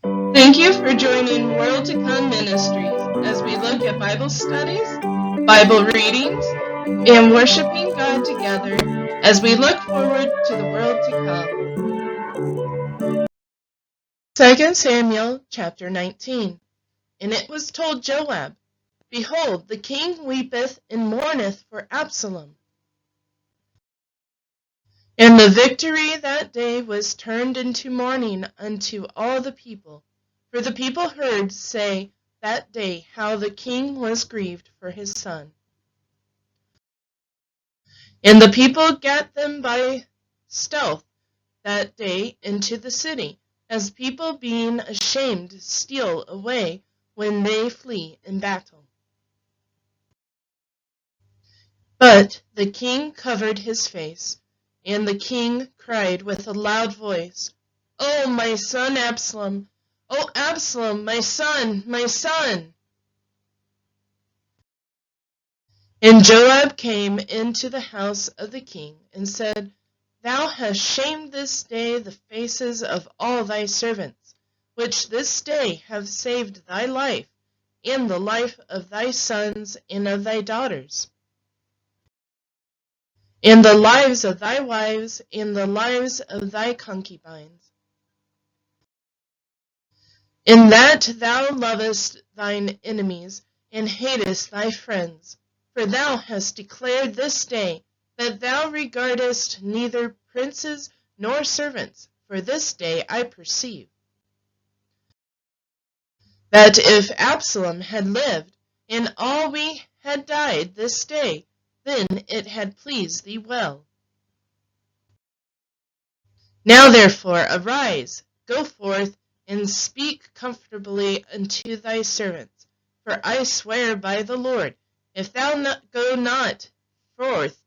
Thank you for joining World to Come Ministries as we look at Bible studies, Bible readings, and worshiping God together as we look forward to the world to come. 2 Samuel chapter 19. And it was told Joab, Behold, the king weepeth and mourneth for Absalom. And the victory that day was turned into mourning unto all the people. For the people heard say that day how the king was grieved for his son. And the people gat them by stealth that day into the city, as people being ashamed steal away when they flee in battle. But the king covered his face, and the king cried with a loud voice, O my son Absalom! O Absalom, my son, my son! And Joab came into the house of the king, and said, Thou hast shamed this day the faces of all thy servants, which this day have saved thy life, and the life of thy sons and of thy daughters, and the lives of thy wives, and the lives of thy concubines. In that thou lovest thine enemies, and hatest thy friends. For thou hast declared this day that thou regardest neither princes nor servants, for this day I perceive that if Absalom had lived, and all we had died this day, then it had pleased thee well. Now therefore arise, go forth, and speak comfortably unto thy servants. For I swear by the Lord, if thou go not forth,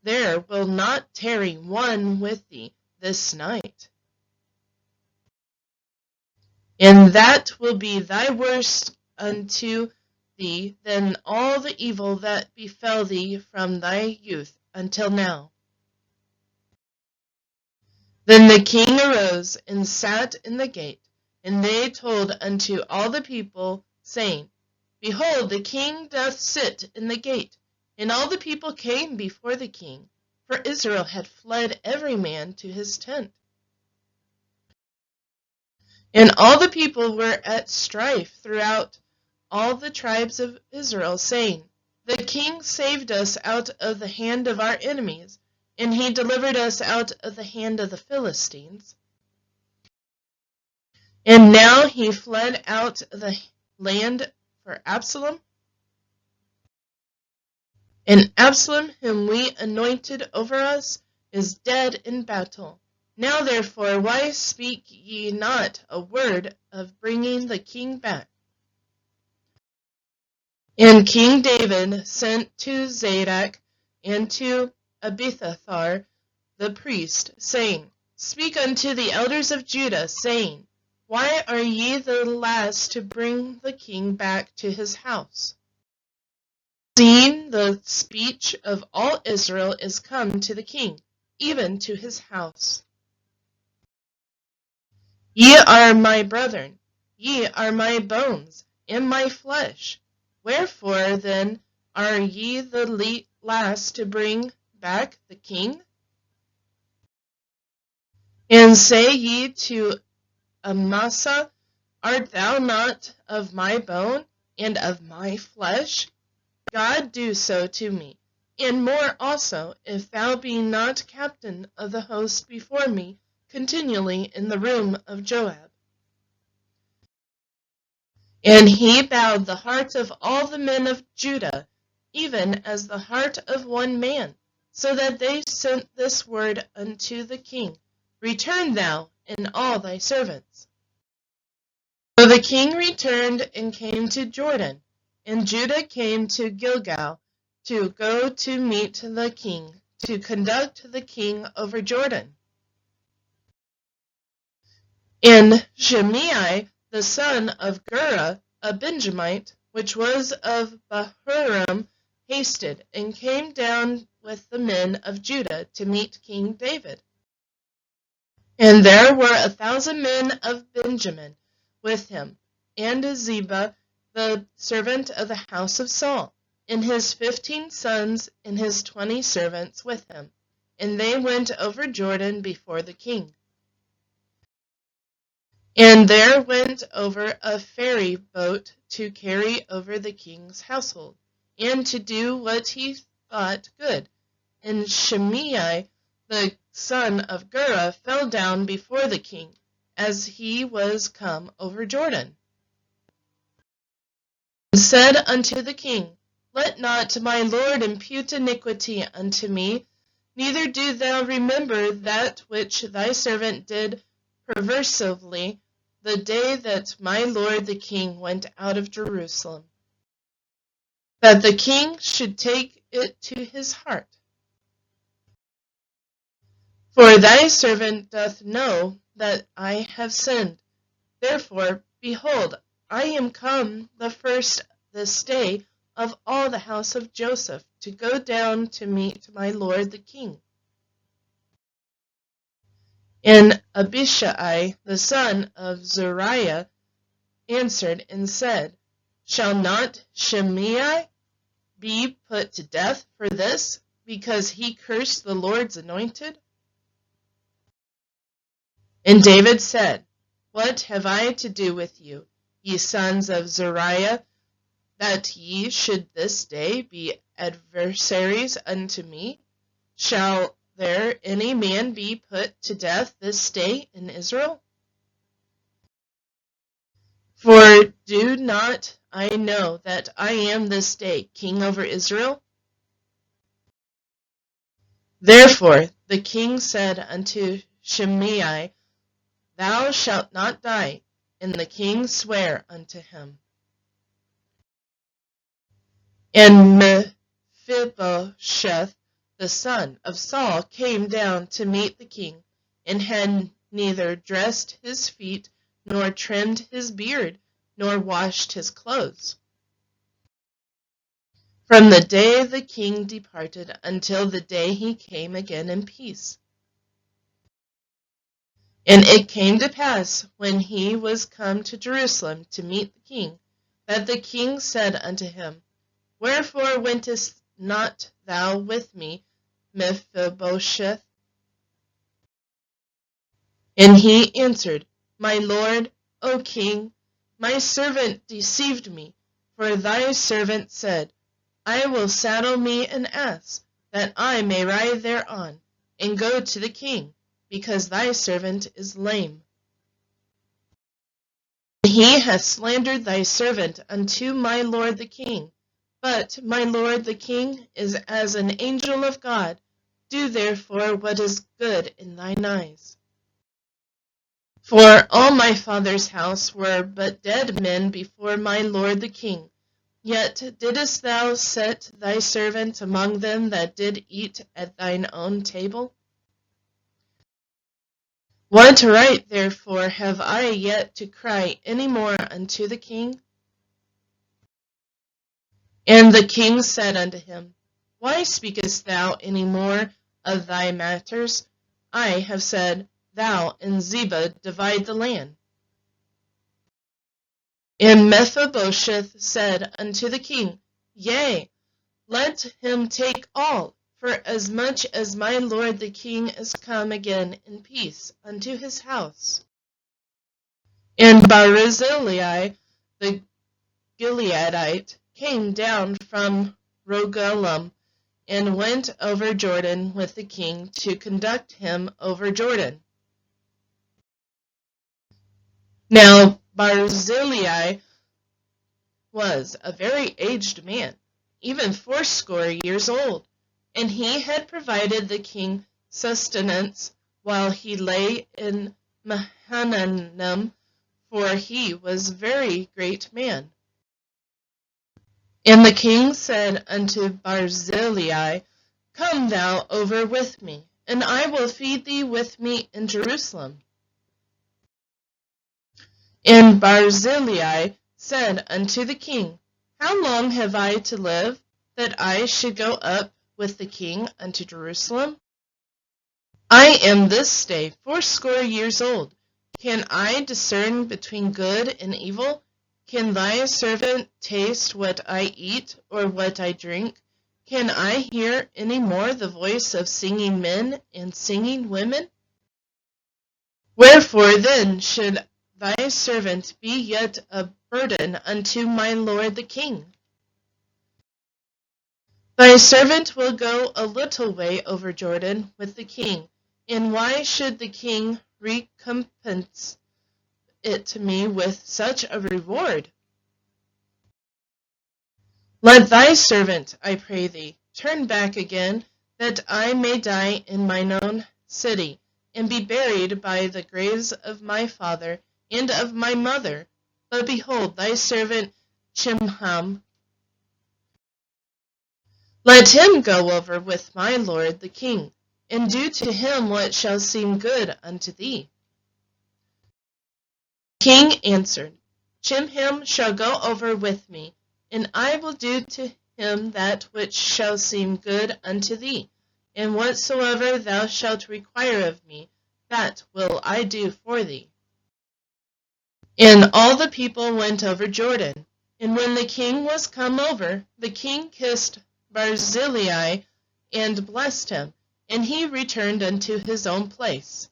there will not tarry one with thee this night. And that will be thy worse unto thee than all the evil that befell thee from thy youth until now. Then the king arose and sat in the gate, and they told unto all the people, saying, Behold, the king doth sit in the gate. And all the people came before the king, for Israel had fled every man to his tent. And all the people were at strife throughout all the tribes of Israel, saying, The king saved us out of the hand of our enemies, and he delivered us out of the hand of the Philistines. And now he fled out of the land for Absalom. And Absalom, whom we anointed over us, is dead in battle. Now therefore, why speak ye not a word of bringing the king back? And King David sent to Zadok and to Abithar the priest, saying, Speak unto the elders of Judah, saying, Why are ye the last to bring the king back to his house? Seeing the speech of all Israel is come to the king, even to his house. Ye are my brethren, ye are my bones, and my flesh. Wherefore then are ye the last to bring back the king? And say ye to Amasa, Art thou not of my bone, and of my flesh? God do so to me, and more also, if thou be not captain of the host before me continually in the room of Joab. And he bowed the hearts of all the men of Judah, even as the heart of one man, so that they sent this word unto the king, Return thou and all thy servants. So the king returned and came to Jordan, and Judah came to Gilgal to go to meet the king, to conduct the king over Jordan. And Shimei, the son of Gera, a Benjamite, which was of Bahurim, hasted, and came down with the men of Judah to meet King David. And there were 1,000 men of Benjamin, with him, and Ziba, the servant of the house of Saul, and his 15 sons and his 20 servants with him. And they went over Jordan before the king. And there went over a ferry boat to carry over the king's household, and to do what he thought good. And Shimei, the son of Gera, fell down before the king, as he was come over Jordan, and said unto the king, Let not my lord impute iniquity unto me, neither do thou remember that which thy servant did perversely the day that my lord the king went out of Jerusalem, that the king should take it to his heart. For thy servant doth know that I have sinned. Therefore, behold, I am come the first this day of all the house of Joseph to go down to meet my lord the king. And Abishai, the son of Zeruiah, answered and said, Shall not Shimei be put to death for this, because he cursed the Lord's anointed? And David said, What have I to do with you, ye sons of Zeruiah, that ye should this day be adversaries unto me? Shall there any man be put to death this day in Israel? For do not I know that I am this day king over Israel? Therefore the king said unto Shimei, Thou shalt not die. And the king sware unto him. And Mephibosheth, the son of Saul, came down to meet the king, and had neither dressed his feet, nor trimmed his beard, nor washed his clothes, from the day the king departed until the day he came again in peace. And it came to pass, when he was come to Jerusalem to meet the king, that the king said unto him, Wherefore wentest not thou with me, Mephibosheth? And he answered, My lord, O king, my servant deceived me, for thy servant said, I will saddle me an ass, that I may ride thereon, and go to the king, because thy servant is lame. He hath slandered thy servant unto my lord the king. But my lord the king is as an angel of God. Do therefore what is good in thine eyes. For all my father's house were but dead men before my lord the king. Yet didst thou set thy servant among them that did eat at thine own table? What right therefore have I yet to cry any more unto the king? And the king said unto him, Why speakest thou any more of thy matters? I have said, Thou and Ziba divide the land. And Mephibosheth said unto the king, Yea, let him take all, for as much as my lord the king is come again in peace unto his house. And Barzillai the Gileadite came down from Rogelim, and went over Jordan with the king to conduct him over Jordan. Now Barzillai was a very aged man, even 80 years old, and he had provided the king sustenance while he lay in Mahanaim, for he was a very great man. And the king said unto Barzillai, Come thou over with me, and I will feed thee with me in Jerusalem. And Barzillai said unto the king, How long have I to live, that I should go up with the king unto Jerusalem? I am this day 80 years old. Can I discern between good and evil? Can thy servant taste what I eat, or what I drink? Can I hear any more the voice of singing men and singing women? Wherefore then should thy servant be yet a burden unto my lord the king? Thy servant will go a little way over Jordan with the king, and why should the king recompense it to me with such a reward? Let thy servant, I pray thee, turn back again, that I may die in mine own city, and be buried by the graves of my father and of my mother. But behold, thy servant Chimham, let him go over with my lord the king, and do to him what shall seem good unto thee. The king answered, Chimham shall go over with me, and I will do to him that which shall seem good unto thee, and whatsoever thou shalt require of me, that will I do for thee. And all the people went over Jordan. And when the king was come over, the king kissed Barzillai and blessed him, and he returned unto his own place.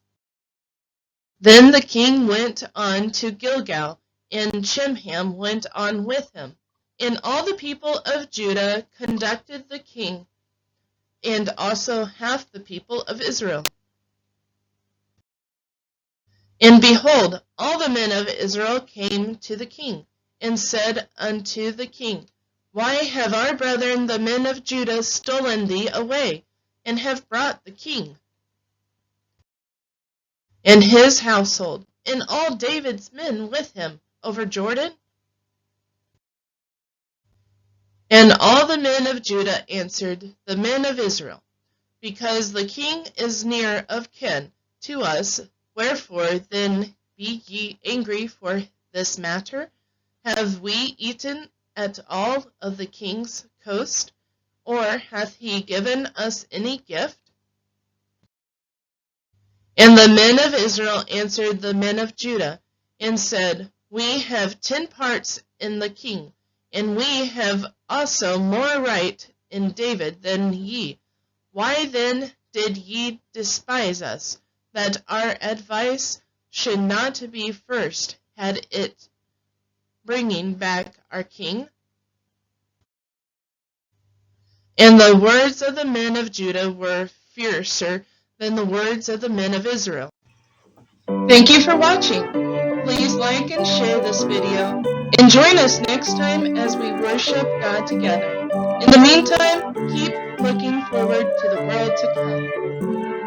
Then the king went on to Gilgal, and Chimham went on with him. And all the people of Judah conducted the king, and also half the people of Israel. And behold, all the men of Israel came to the king, and said unto the king, Why have our brethren the men of Judah stolen thee away, and have brought the king and his household, and all David's men with him, over Jordan? And all the men of Judah answered the men of Israel, Because the king is near of kin to us, wherefore then be ye angry for this matter? Have we eaten at all of the king's coast, or hath he given us any gift? And the men of Israel answered the men of Judah, and said, We have 10 parts in the king, and we have also more right in David than ye. Why then did ye despise us, that our advice should not be first had it bringing back our king? And the words of the men of Judah were fiercer than the words of the men of Israel. Thank you for watching. Please like and share this video, and join us next time as we worship God together. In the meantime, keep looking forward to the world to come.